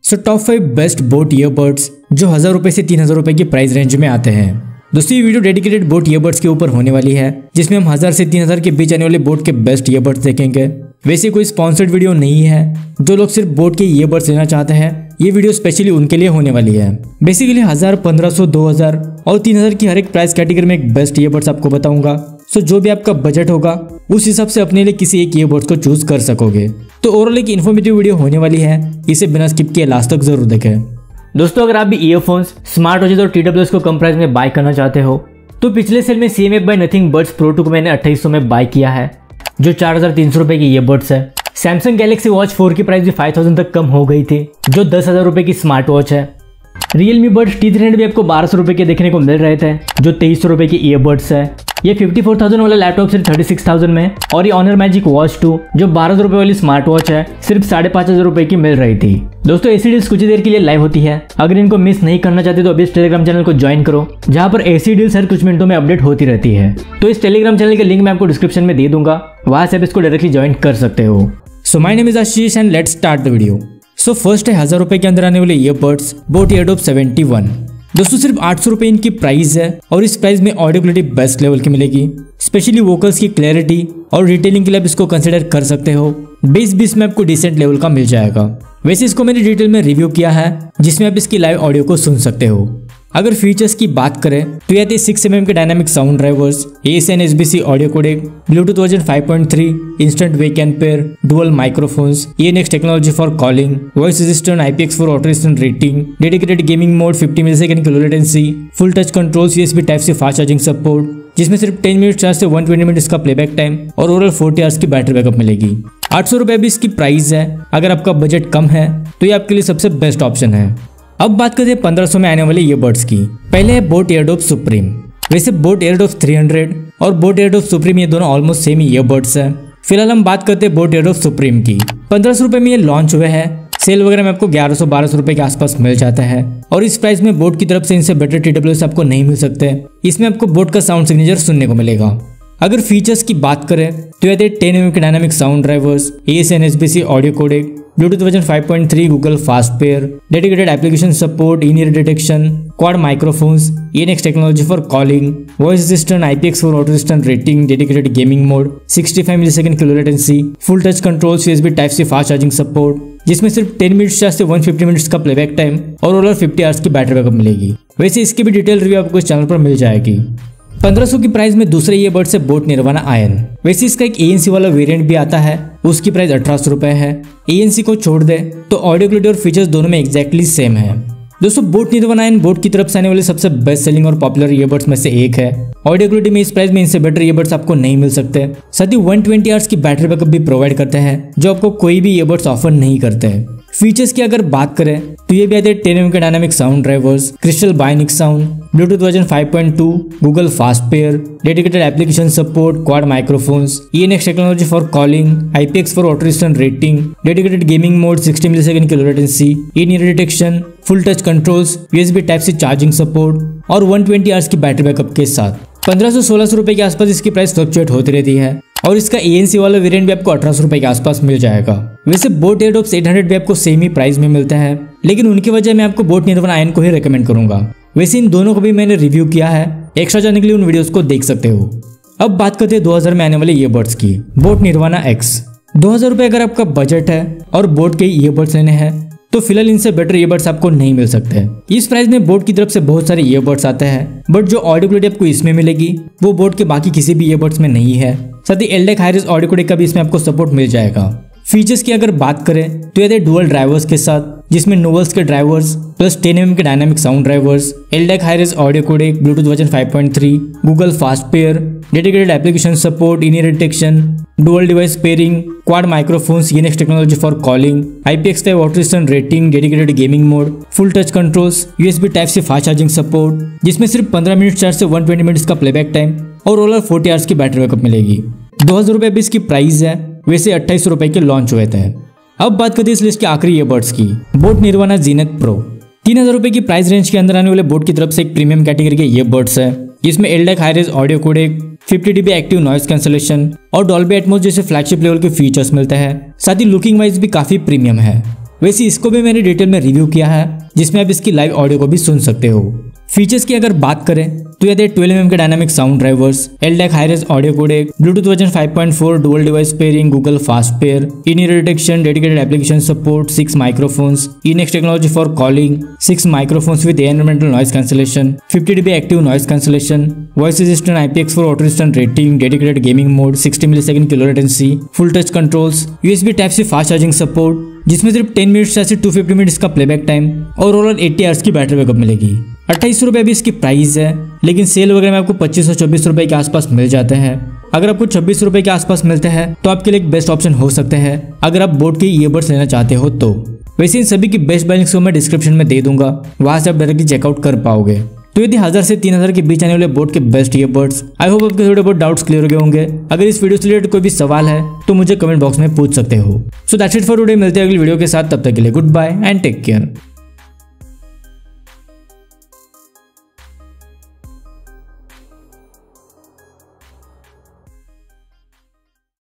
So top 5 best boat earbuds जो 1000 रुपए से 3000 रुपए की प्राइस रेंज में आते हैं। दोस्तों ये वीडियो डेडिकेटेड बोट ईयरबड्स के ऊपर होने वाली है, जिसमें हम 1000 से 3000 के बीच आने वाले बोट के बेस्ट ईयरबड्स देखेंगे। वैसे कोई स्पॉन्सर्ड वीडियो नहीं है, जो लोग सिर्फ बोट के ईयरबड्स लेना चाहते हैं ये वीडियो स्पेशली उनके लिए होने वाली है। बेसिकली 1000, 1500, 2000 और 3000 की हर एक प्राइस कैटेगरी में एक बेस्ट ईयरबड्स आपको बताऊंगा। सो जो भी आपका बजट होगा उस हिसाब से अपने लिए किसी एक ईयरबड्स को चूज कर सकोगे। तो ओवरऑल एक इन्फॉर्मेटिव वीडियो होने वाली है, इसे बिना स्किप किए लास्ट तक जरूर देखें। दोस्तों अगर आप भी ईयरफोन्स, स्मार्ट वॉचेज और TWS को कम प्राइस में बाय करना चाहते हो तो पिछले सेल में CMF by Nothing Buds Pro 2 को मैंने 2800 में बाय किया है, जो 4300 रुपए की ईयरबड्स है। सैमसंग गैलेक्सी वॉच 4 की प्राइस भी 5000 तक कम हो गई थी, जो 10,000 रुपए की स्मार्ट वॉच है। Realme Buds T300 भी आपको 1200 रुपए के देखने को मिल रहे थे, जो 2300 रुपए की ईयरबड्स है। ये 54,000 वाला लैपटॉप सिर्फ 36,000 में, और ये Honor Magic Watch 2 जो 1200 रुपए वाली स्मार्ट वॉच है सिर्फ 5500 रुपए की मिल रही थी। दोस्तों ऐसी डील्स कुछ ही देर के लिए लाइव होती है, अगर इनको मिस नहीं करना चाहते तो अभी इस टेलीग्राम चैनल को ज्वाइन करो, जहां पर ऐसी डील्स हर कुछ मिनटों में अपडेट होती रहती है। तो इस टेलीग्राम चैनल के लिंक मैं आपको डिस्क्रिप्शन में दे दूंगा, वहां से आप इसको डायरेक्टली ज्वाइन कर सकते हो। So my name is Ashish and let's start the video. So first है 1000 रुपए के अंदर आने वाले ईयरबड्स बोट एयरडॉप 71। दोस्तों सिर्फ 800 रुपए इनकी प्राइस है, और इस प्राइस में ऑडियो क्वालिटी बेस्ट लेवल की मिलेगी। स्पेशली वोकल्स की क्लैरिटी और डिटेलिंग के लिए आप इसको कंसिडर कर सकते हो। बेस भी इसमें आपको डिसेंट लेवल का मिल जाएगा। वैसे इसको मैंने डिटेल में रिव्यू किया है, जिसमें आप इसकी लाइव ऑडियो को सुन सकते हो। अगर फीचर्स की बात करें तो ये 6mm के dynamic sound drivers, ASN SBC audio codec, Bluetooth version 5.3, instant wake and pair, dual microphones, ENX technology for calling, voice assistant, IPX4 water resistant rating, dedicated gaming mode, 50 millisecond की low latency, full touch controls, USB type C fast charging support, जिसमें सिर्फ 10 minute charge से 120 minute का playback time और overall 40 hours की battery backup मिलेगी। 800 रुपए भी इसकी प्राइस है। अगर आपका बजट कम है तो ये आपके लिए सबसे बेस्ट ऑप्शन है। अब बात करते हैं 1500 में आने वाले ईयरबड्स की। पहले है बोट एयरडॉप सुप्रीम। वैसे बोट एयरडॉप 300 और बोट एयरडॉप सुप्रीम ये दोनों ऑलमोस्ट सेम ईयरबड्स है। फिलहाल हम बात करते हैं बोट एयरडॉप सुप्रीम की। 1500 रुपए में ये लॉन्च हुए हैं। सेल वगैरह में आपको 1100-1200 रुपए के आसपास मिल जाता है, और इस प्राइस में बोट की तरफ से इनसे बेटर TWS आपको नहीं मिल सकते। इसमें आपको बोट का साउंड सिग्नेचर सुनने को मिलेगा। अगर फीचर्स की बात करें तो ये 10mm के dynamic sound drivers, ASN SBC audio codec, Bluetooth version 5.3, Google fast pair, dedicated application support, in ear detection, quad microphones, ENX technology for calling, voice assistant, IPX4 water resistant rating, dedicated gaming mode, 65 millisecond की low latency, full touch controls, USB type C fast charging support, जिसमें सिर्फ 10 minute charge से 150 minutes का playback time और overall 50 hours की battery backup मिलेगी। वैसे इसकी भी डिटेल रिव्यू आपको इस चैनल पर मिल जाएगी। 1500 की प्राइस में दूसरे ईयरबड्स से बोट निर्वाणा आयन। वैसे इसका एक ANC वाला वेरिएंट भी आता है, उसकी प्राइस 1800 रुपए है। ANC को छोड़ दे तो ऑडियो क्वालिटी और फीचर्स दोनों में एग्जैक्टली सेम है। दोस्तों बोट निर्वाणा आयन बोट की तरफ से आने वाले सबसे बेस्ट सेलिंग और पॉपुलर ईयरबड्स में से एक है। ऑडियो क्वालिटी में इस प्राइस में इनसे बेटर ईयरबड्स आपको नहीं मिल सकते। साथ ही 120 आवर्स की बैटरी बैकअप भी प्रोवाइड करते हैं, जो आपको कोई भी ईयरबड्स ऑफर नहीं करते हैं। फीचर्स की अगर बात करें तो ये भी आते हैं 10mm के dynamic sound drivers, crystal bionic sound, Bluetooth version 5.2, Google fast pair, dedicated application support, quad microphones, ENX technology for calling, IPX4 water resistant rating, dedicated gaming mode, 60 millisecond की low latency, in ear detection, full touch controls, USB type C charging support और 120 hours की battery backup के साथ 1500-1600 रुपए के आसपास इसकी price fluctuate होती रहती है, और इसका ANC वाला वेरिएंट भी आपको 1800 रुपए के आसपास मिल जाएगा। वैसे बोट एयरडॉप 800 भी आपको सेम ही प्राइस में मिलता है, लेकिन उनकी वजह मैं आपको बोट निर्वाणा आयन को ही रेकमेंड करूंगा। वैसे इन दोनों को भी मैंने रिव्यू किया है, एक्स्ट्रा जानने के लिए उन वीडियोस को देख सकते हो। अब बात करते हैं 2000 में आने वाले ईयरबड्स की। Boat nirvana X। 2000 रुपए अगर आपका बजट है और बोट के ईयरबड्स लेने हैं तो फिलहाल इनसे बेटर ईयरबड्स आपको नहीं मिल सकते। इस प्राइस में बोट की तरफ से बहुत सारे ईयरबड्स आते हैं, बट जो ऑडियो क्वालिटी आपको इसमें मिलेगी वो बोट के बाकी किसी भी ईयरबड्स में नहीं है। साथ ही LDAC हाई-रेज़ ऑडियो कोडेक का भी इसमें आपको सपोर्ट मिल जाएगा। फीचर्स की अगर बात करें तो ये डुअल ड्राइवर्स के साथ, जिसमें नोवल्स के ड्राइवर्स प्लस 10mm के dynamic sound drivers, LDAC hi res audio codec, Bluetooth version 5.3, Google fast pair, dedicated application support, in ear detection, dual device pairing, quad microphones, ENX technology for calling, IPX5 water resistant rating, dedicated gaming mode, full touch controls, USB type C fast charging support, जिसमें सिर्फ 15 minute charge से 120 minutes का playback time और overall 40 hours की battery backup मिलेगी। 2000 रुपए भी इसकी प्राइस है। वैसे 2800 रुपए के लॉन्च हुए थे। अब बात करते हैं इस लिस्ट के आखिरी ईयरबड्स की। बोट निर्वाणा ज़ीनत प्रो। 3000 रुपए की प्राइस रेंज के अंदर आने वाले बोट की तरफ से एक प्रीमियम कैटेगरी के ईयरबड्स है, जिसमें LDAC hi res audio codec, 50 dB active noise cancellation और डॉल्बी एटमॉस जैसे फ्लैगशिप लेवल के फीचर्स मिलते हैं। साथ ही लुकिंग वाइज भी काफी प्रीमियम है। वैसे इसको भी मैंने डिटेल में रिव्यू किया है, जिसमें आप इसकी लाइव ऑडियो को भी सुन सकते हो। फीचर्स की अगर बात करें तो ये 12mm के dynamic sound drivers, LDAC hi res audio codec, Bluetooth version 5.4, dual device pairing, Google fast pair, in ear detection, dedicated application support, 6 microphones, ENX technology for calling, 6 microphones with environmental noise cancellation, 50 dB active noise cancellation, voice resistant IPX4 water resistant rating, dedicated gaming mode, 60 millisecond किलो latency, full touch controls, USB type C fast charging support, जिसमें सिर्फ 10 minutes से 250 minutes का playback time और overall 80 hours की battery backup मिलेगी। 2800 रुपये भी इसकी प्राइस है, लेकिन सेल वगैरह में आपको 2524 रुपये के आसपास मिल जाते हैं। अगर आपको 26 रुपये के आसपास मिलते हैं तो आपके लिए एक बेस्ट ऑप्शन हो सकते हैं अगर आप बोट के ईयरबड्स लेना चाहते हो तो। वैसे इन सभी की बेस्ट बाय लिंक्स को मैं डिस्क्रिप्शन में दे दूंगा, वहां से आप डायरेक्टली चेकआउट कर पाओगे। तो यदि 1000 से 3000 के बीच आने वाले बोट के बेस्ट ईयरबड्स, आई होप आपके थोड़े बहुत डाउट्स क्लियर हो गए होंगे। अगर इस वीडियो से रिलेटेड कोई भी सवाल है तो मुझे कमेंट बॉक्स में पूछ सकते हो। So that's it for today, मिलते हैं अगली वीडियो के साथ, तब तक के लिए goodbye and take care.